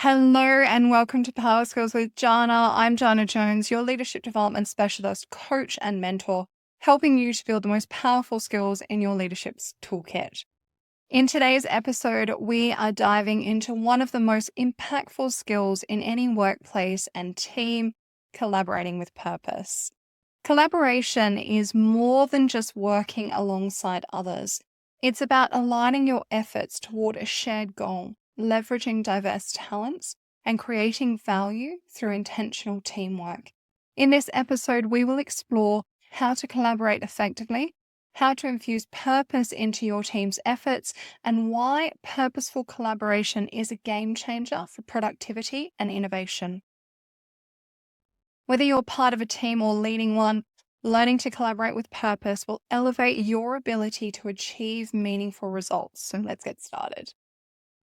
Hello and welcome to Power Skills with Janna. I'm Janna Jones, your leadership development specialist, coach, and mentor, helping you to build the most powerful skills in your leadership's toolkit. In today's episode, we are diving into one of the most impactful skills in any workplace and team: collaborating with purpose. Collaboration is more than just working alongside others. It's about aligning your efforts toward a shared goal, leveraging diverse talents, and creating value through intentional teamwork. In this episode, we will explore how to collaborate effectively, how to infuse purpose into your team's efforts, and why purposeful collaboration is a game changer for productivity and innovation. Whether you're part of a team or leading one, learning to collaborate with purpose will elevate your ability to achieve meaningful results. So let's get started.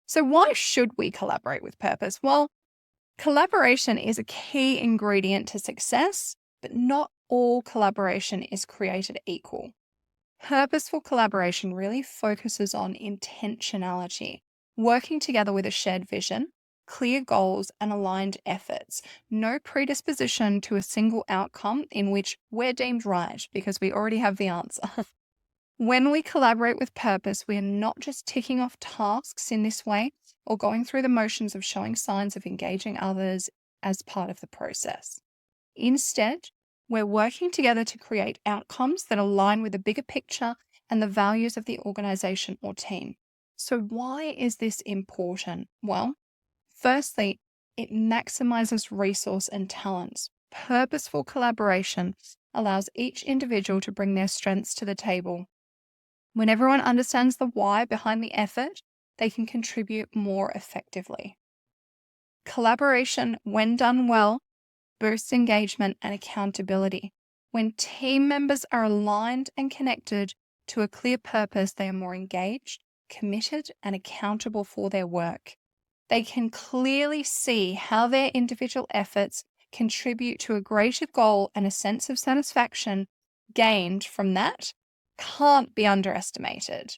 So why should we collaborate with purpose? Well, collaboration is a key ingredient to success, but not all collaboration is created equal. Purposeful collaboration really focuses on intentionality, working together with a shared vision, clear goals, and aligned efforts. No predisposition to a single outcome in which we're deemed right because we already have the answer. When we collaborate with purpose, we are not just ticking off tasks in this way or going through the motions of showing signs of engaging others as part of the process. Instead, we're working together to create outcomes that align with the bigger picture and the values of the organization or team. So, why is this important? Well, firstly, it maximizes resource and talents. Purposeful collaboration allows each individual to bring their strengths to the table. When everyone understands the why behind the effort, they can contribute more effectively. Collaboration, when done well, boosts engagement and accountability. When team members are aligned and connected to a clear purpose, they are more engaged, committed, and accountable for their work. They can clearly see how their individual efforts contribute to a greater goal, and a sense of satisfaction gained from that can't be underestimated.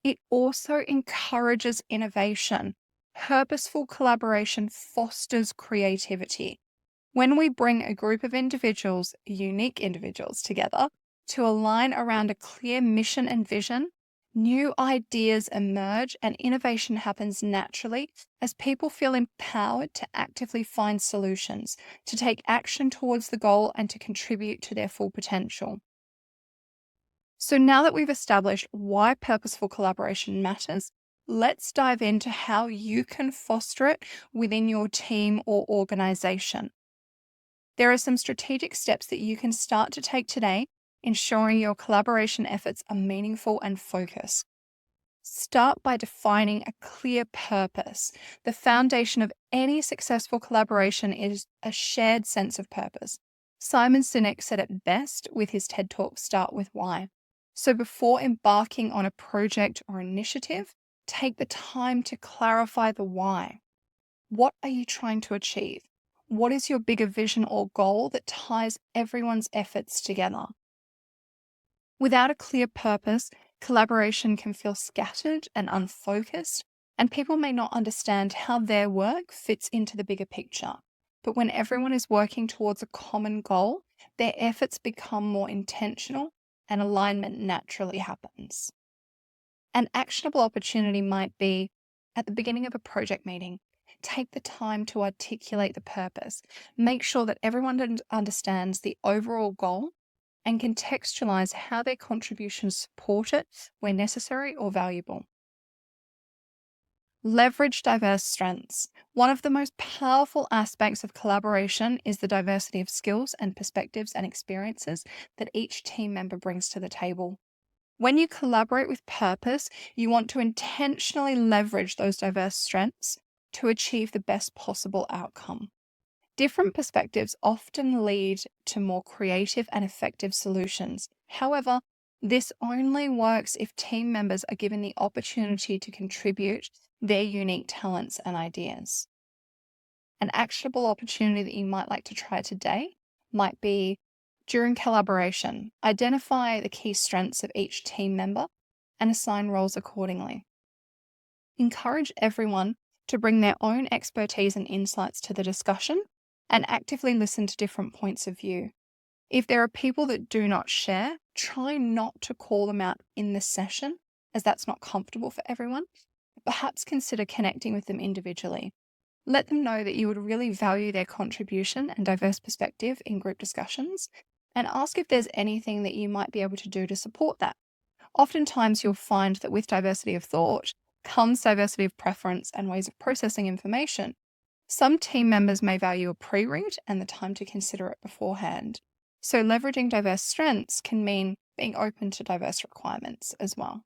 It also encourages innovation. Purposeful collaboration fosters creativity. When we bring a group of individuals, unique individuals, together to align around a clear mission and vision, new ideas emerge and innovation happens naturally as people feel empowered to actively find solutions, to take action towards the goal, and to contribute to their full potential. So now that we've established why purposeful collaboration matters, let's dive into how you can foster it within your team or organization. There are some strategic steps that you can start to take today, ensuring your collaboration efforts are meaningful and focused. Start by defining a clear purpose. The foundation of any successful collaboration is a shared sense of purpose. Simon Sinek said it best with his TED Talk, Start with Why. So before embarking on a project or initiative, take the time to clarify the why. What are you trying to achieve? What is your bigger vision or goal that ties everyone's efforts together? Without a clear purpose, collaboration can feel scattered and unfocused, and people may not understand how their work fits into the bigger picture. But when everyone is working towards a common goal, their efforts become more intentional and alignment naturally happens. An actionable opportunity might be at the beginning of a project meeting. Take the time to articulate the purpose. Make sure that everyone understands the overall goal and contextualize how their contributions support it where necessary or valuable. Leverage diverse strengths. One of the most powerful aspects of collaboration is the diversity of skills and perspectives and experiences that each team member brings to the table. When you collaborate with purpose, you want to intentionally leverage those diverse strengths to achieve the best possible outcome. Different perspectives often lead to more creative and effective solutions. However, this only works if team members are given the opportunity to contribute their unique talents and ideas. An actionable opportunity that you might like to try today might be, during collaboration, identify the key strengths of each team member and assign roles accordingly. Encourage everyone to bring their own expertise and insights to the discussion and actively listen to different points of view. If there are people that do not share, try not to call them out in the session, as that's not comfortable for everyone. Perhaps consider connecting with them individually. Let them know that you would really value their contribution and diverse perspective in group discussions, and ask if there's anything that you might be able to do to support that. Oftentimes, you'll find that with diversity of thought comes diversity of preference and ways of processing information. Some team members may value a pre-read and the time to consider it beforehand. So leveraging diverse strengths can mean being open to diverse requirements as well.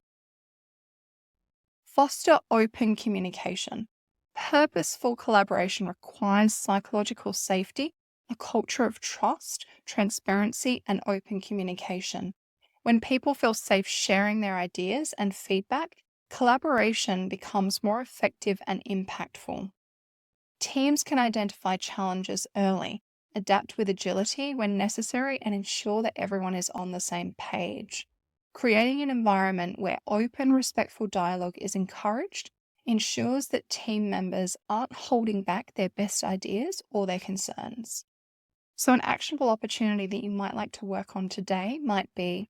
Foster open communication. Purposeful collaboration requires psychological safety, a culture of trust, transparency, and open communication. When people feel safe sharing their ideas and feedback, collaboration becomes more effective and impactful. Teams can identify challenges early, adapt with agility when necessary, and ensure that everyone is on the same page. Creating an environment where open, respectful dialogue is encouraged ensures that team members aren't holding back their best ideas or their concerns. So, an actionable opportunity that you might like to work on today might be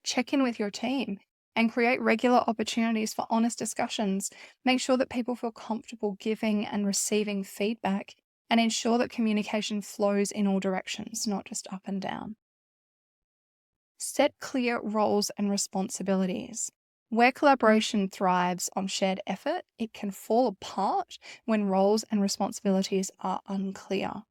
check in with your team and create regular opportunities for honest discussions. Make sure that people feel comfortable giving and receiving feedback, and ensure that communication flows in all directions, not just up and down. Set clear roles and responsibilities. Where collaboration thrives on shared effort, it can fall apart when roles and responsibilities are unclear.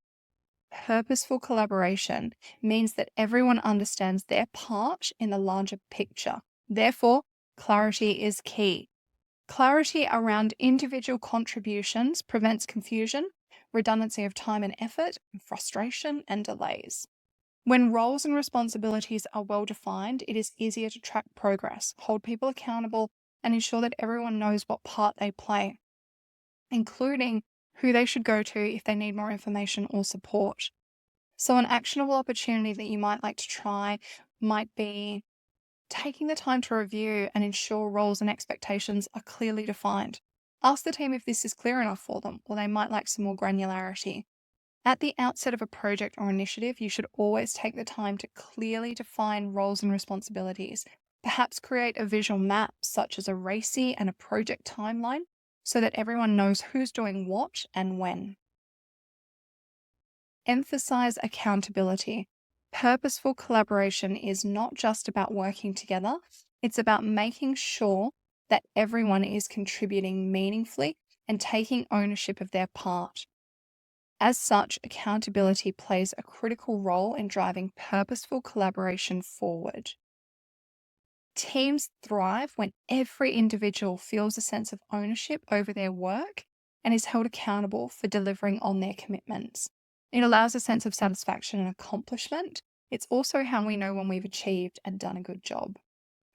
Purposeful collaboration means that everyone understands their part in the larger picture. Therefore, clarity is key. Clarity around individual contributions prevents confusion, redundancy of time and effort, frustration, and delays. When roles and responsibilities are well defined, it is easier to track progress, hold people accountable, and ensure that everyone knows what part they play, including who they should go to if they need more information or support. So, an actionable opportunity that you might like to try might be taking the time to review and ensure roles and expectations are clearly defined. Ask the team if this is clear enough for them, or they might like some more granularity. At the outset of a project or initiative, you should always take the time to clearly define roles and responsibilities. Perhaps create a visual map, such as a RACI and a project timeline, so that everyone knows who's doing what and when. Emphasize accountability. Purposeful collaboration is not just about working together, it's about making sure that everyone is contributing meaningfully and taking ownership of their part. As such, accountability plays a critical role in driving purposeful collaboration forward. Teams thrive when every individual feels a sense of ownership over their work and is held accountable for delivering on their commitments. It allows a sense of satisfaction and accomplishment. It's also how we know when we've achieved and done a good job.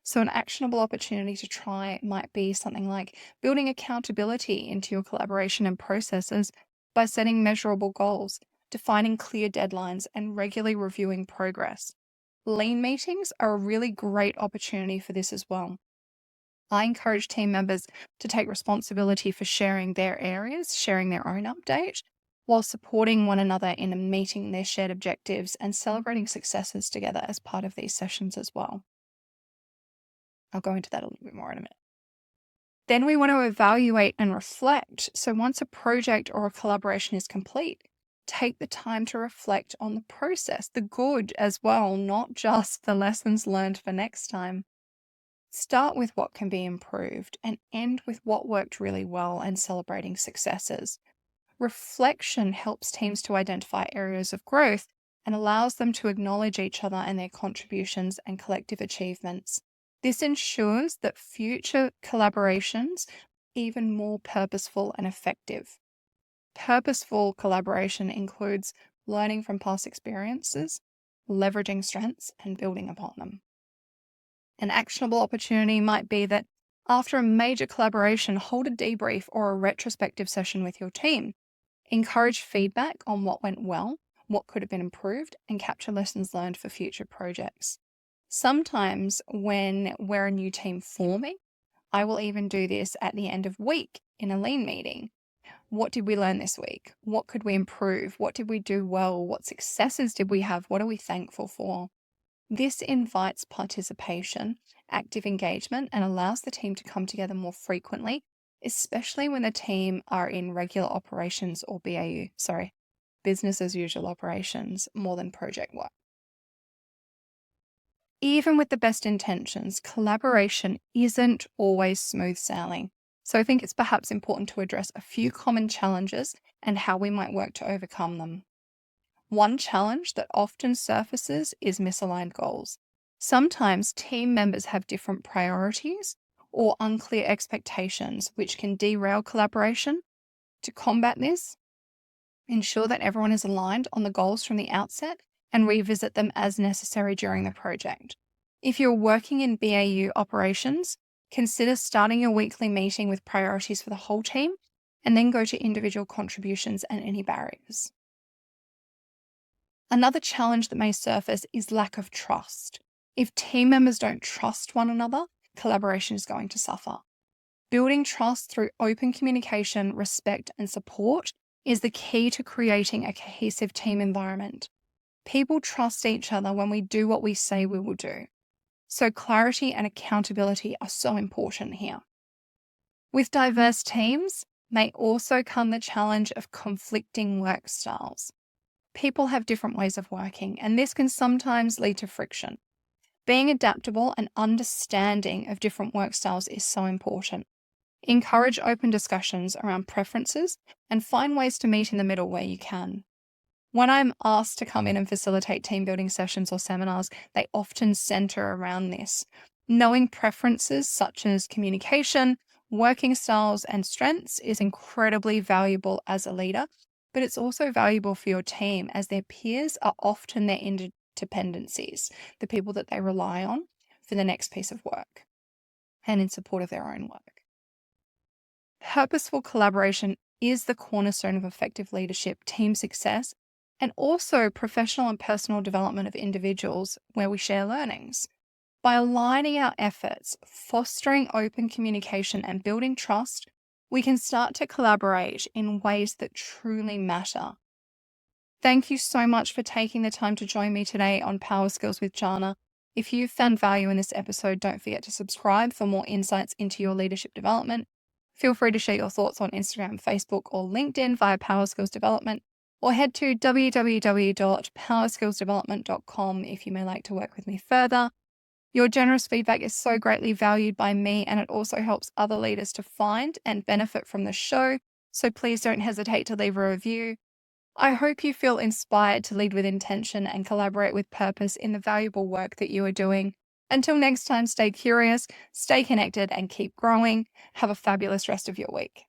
So, an actionable opportunity to try might be something like building accountability into your collaboration and processes by setting measurable goals, defining clear deadlines, and regularly reviewing progress. Lean meetings are a really great opportunity for this as well. I encourage team members to take responsibility for sharing their areas, sharing their own update, while supporting one another in meeting their shared objectives and celebrating successes together as part of these sessions as well. I'll go into that a little bit more in a minute. Then we want to evaluate and reflect. So once a project or a collaboration is complete, take the time to reflect on the process, the good as well, not just the lessons learned for next time. Start with what can be improved and end with what worked really well and celebrating successes. Reflection helps teams to identify areas of growth and allows them to acknowledge each other and their contributions and collective achievements. This ensures that future collaborations are even more purposeful and effective. Purposeful collaboration includes learning from past experiences, leveraging strengths, and building upon them. An actionable opportunity might be that after a major collaboration, hold a debrief or a retrospective session with your team. Encourage feedback on what went well, what could have been improved, and capture lessons learned for future projects. Sometimes when we're a new team forming, I will even do this at the end of week in a lean meeting. What did we learn this week? What could we improve? What did we do well? What successes did we have? What are we thankful for? This invites participation, active engagement, and allows the team to come together more frequently, especially when the team are in regular operations or business as usual operations more than project work. Even with the best intentions, collaboration isn't always smooth sailing. So I think it's perhaps important to address a few common challenges and how we might work to overcome them. One challenge that often surfaces is misaligned goals. Sometimes team members have different priorities or unclear expectations, which can derail collaboration. To combat this, ensure that everyone is aligned on the goals from the outset and revisit them as necessary during the project. If you're working in BAU operations, consider starting a weekly meeting with priorities for the whole team and then go to individual contributions and any barriers. Another challenge that may surface is lack of trust. If team members don't trust one another, collaboration is going to suffer. Building trust through open communication, respect, and support is the key to creating a cohesive team environment. People trust each other when we do what we say we will do. So clarity and accountability are so important here. With diverse teams may also come the challenge of conflicting work styles. People have different ways of working, and this can sometimes lead to friction. Being adaptable and understanding of different work styles is so important. Encourage open discussions around preferences and find ways to meet in the middle where you can. When I'm asked to come in and facilitate team building sessions or seminars, they often center around this. Knowing preferences such as communication, working styles, and strengths is incredibly valuable as a leader, but it's also valuable for your team as their peers are often their interdependencies, the people that they rely on for the next piece of work and in support of their own work. Purposeful collaboration is the cornerstone of effective leadership, team success, and also professional and personal development of individuals where we share learnings. By aligning our efforts, fostering open communication, and building trust, we can start to collaborate in ways that truly matter. Thank you so much for taking the time to join me today on Power Skills with Janna. If you've found value in this episode, don't forget to subscribe for more insights into your leadership development. Feel free to share your thoughts on Instagram, Facebook, or LinkedIn via Power Skills Development, or head to www.powerskillsdevelopment.com if you may like to work with me further. Your generous feedback is so greatly valued by me, and it also helps other leaders to find and benefit from the show, so please don't hesitate to leave a review. I hope you feel inspired to lead with intention and collaborate with purpose in the valuable work that you are doing. Until next time, stay curious, stay connected, and keep growing. Have a fabulous rest of your week.